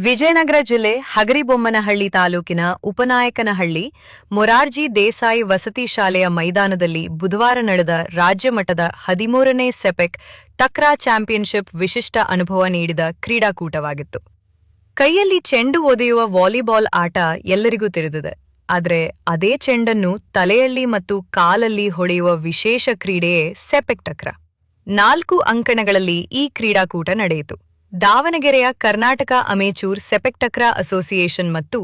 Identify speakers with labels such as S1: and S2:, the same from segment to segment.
S1: ವಿಜಯನಗರ ಜಿಲ್ಲೆ ಹಗರಿಬೊಮ್ಮನಹಳ್ಳಿ ತಾಲೂಕಿನ ಉಪನಾಯಕನಹಳ್ಳಿ ಮೊರಾರ್ಜಿ ದೇಸಾಯಿ ವಸತಿ ಶಾಲೆಯ ಮೈದಾನದಲ್ಲಿ ಬುಧವಾರ ನಡೆದ ರಾಜ್ಯಮಟ್ಟದ 13ನೇ ಸೆಪೆಕ್ ಟಕ್ರಾ ಚಾಂಪಿಯನ್ಶಿಪ್ ವಿಶಿಷ್ಟ ಅನುಭವ ನೀಡಿದ ಕ್ರೀಡಾಕೂಟವಾಗಿತ್ತು. ಕೈಯಲ್ಲಿ ಚೆಂಡು ಒದೆಯುವ ವಾಲಿಬಾಲ್ ಆಟ ಎಲ್ಲರಿಗೂ ತಿಳಿದಿದೆ. ಆದರೆ ಅದೇ ಚೆಂಡನ್ನು ತಲೆಯಲ್ಲಿ ಮತ್ತು ಕಾಲಲ್ಲಿ ಹೊಡೆಯುವ ವಿಶೇಷ ಕ್ರೀಡೆಯೇ ಸೆಪೆಕ್ ಟಕ್ರಾ. 4 ಅಂಕಣಗಳಲ್ಲಿ ಈ ಕ್ರೀಡಾಕೂಟ ನಡೆಯಿತು. ದಾವಣಗೆರೆಯ Karnataka amateur sepak takraw association ಮತ್ತು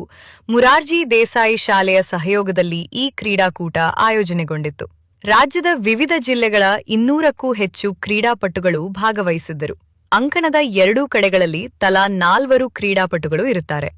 S1: ಮುರಾರ್ಜಿ ದೇಸಾಯಿ ಶಾಲೆಯ ಸಹಯೋಗದಲ್ಲಿ ಈ ಕ್ರೀಡಾಕೂಟ ಆಯೋಜನೆಗೊಂಡಿತ್ತು. ರಾಜ್ಯದ ವಿವಿಧ ಜಿಲ್ಲೆಗಳ 200ಕ್ಕೂ ಹೆಚ್ಚು ಕ್ರೀಡಾಪಟುಗಳು ಭಾಗವಹಿಸಿದ್ದರು. ಅಂಕಣದ ಎರಡೂ ಕಡೆಗಳಲ್ಲಿ ತಲಾ 4 ಕ್ರೀಡಾಪಟುಗಳು ಇರುತ್ತಾರೆ.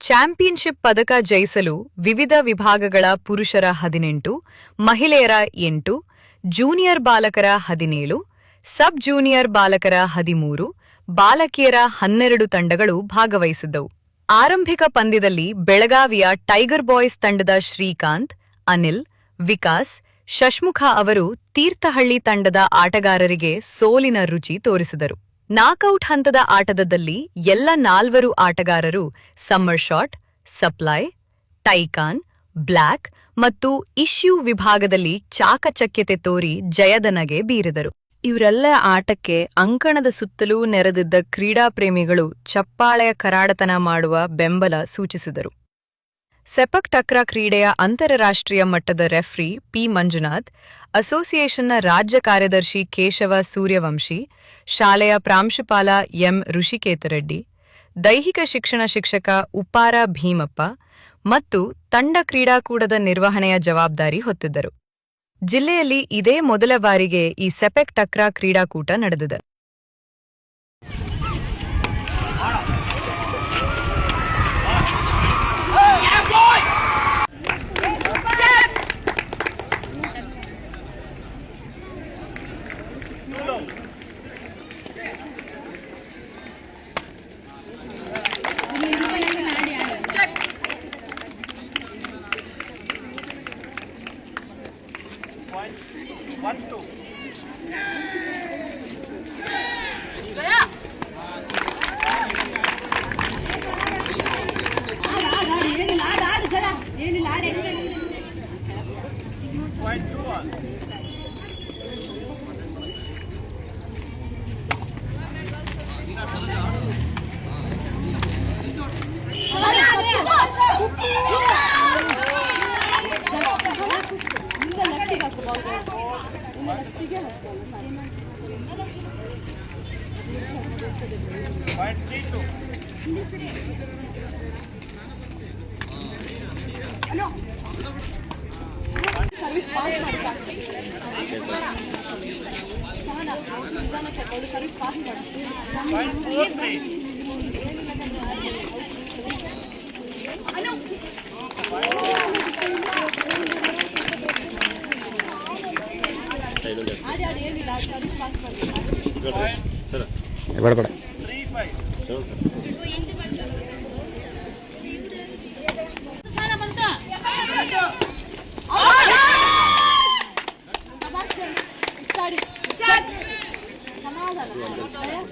S1: ಚಾಂಪಿಯನ್ಶಿಪ್ ಪದಕ ಜಯಿಸಲು ವಿವಿಧ ವಿಭಾಗಗಳ ಪುರುಷರ 18, ಮಹಿಳೆಯರ 8, ಜೂನಿಯರ್ ಬಾಲಕರ 17, ಸಬ್ ಜೂನಿಯರ್ ಬಾಲಕರ 13, ಬಾಲಕಿಯರ 12 ತಂಡಗಳು ಭಾಗವಹಿಸಿದ್ದವು. ಆರಂಭಿಕ ಪಂದ್ಯದಲ್ಲಿ ಬೆಳಗಾವಿಯ ಟೈಗರ್ ಬಾಯ್ಸ್ ತಂಡದ ಶ್ರೀಕಾಂತ್, ಅನಿಲ್, ವಿಕಾಸ್, ಶಶ್ಮುಖ ಅವರು ತೀರ್ಥಹಳ್ಳಿ ತಂಡದ ಆಟಗಾರರಿಗೆ ಸೋಲಿನ ರುಚಿ ತೋರಿಸಿದರು. ನಾಕೌಟ್ ಹಂತದ ಆಟದಲ್ಲಿ ಎಲ್ಲ 4 ಆಟಗಾರರು summer shot, supply, TiECon, black ಮತ್ತು ಇಶ್ಯೂ ವಿಭಾಗದಲ್ಲಿ ಚಾಕಚಕ್ಯತೆ ತೋರಿ ಜಯದನಗೆ ಬೀರಿದರು. ಇವರೆಲ್ಲ ಆಟಕ್ಕೆ ಅಂಕಣದ ಸುತ್ತಲೂ ನೆರೆದಿದ್ದ ಕ್ರೀಡಾಪ್ರೇಮಿಗಳು ಚಪ್ಪಾಳೆಯ ಕರಾಡತನ ಮಾಡುವ ಬೆಂಬಲ ಸೂಚಿಸಿದರು. ಸೆಪಕ್ ಟಕ್ರಾ ಕ್ರೀಡೆಯ ಅಂತಾರಾಷ್ಟ್ರೀಯ ಮಟ್ಟದ ರೆಫ್ರಿ ಪಿ. ಮಂಜುನಾಥ್, ಅಸೋಸಿಯೇಷನ್ನ ರಾಜ್ಯ ಕಾರ್ಯದರ್ಶಿ ಕೇಶವ ಸೂರ್ಯವಂಶಿ, ಶಾಲೆಯ ಪ್ರಾಂಶುಪಾಲ ಎಂ. ಋಷಿಕೇತರೆಡ್ಡಿ, ದೈಹಿಕ ಶಿಕ್ಷಣ ಶಿಕ್ಷಕ ಉಪ್ಪಾರ ಭೀಮಪ್ಪ ಮತ್ತು ತಂಡ ಕ್ರೀಡಾಕೂಟದ ನಿರ್ವಹಣೆಯ ಜವಾಬ್ದಾರಿ ಹೊತ್ತಿದ್ದರು. ಜಿಲ್ಲೆಯಲ್ಲಿ ಇದೇ ಮೊದಲ ಬಾರಿಗೆ ಈ ಸೆಪೆಕ್ ಟಕ್ರಾ ಕ್ರೀಡಾಕೂಟ ನಡೆದಿದೆ.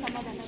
S2: ಸಮಾಧಾನ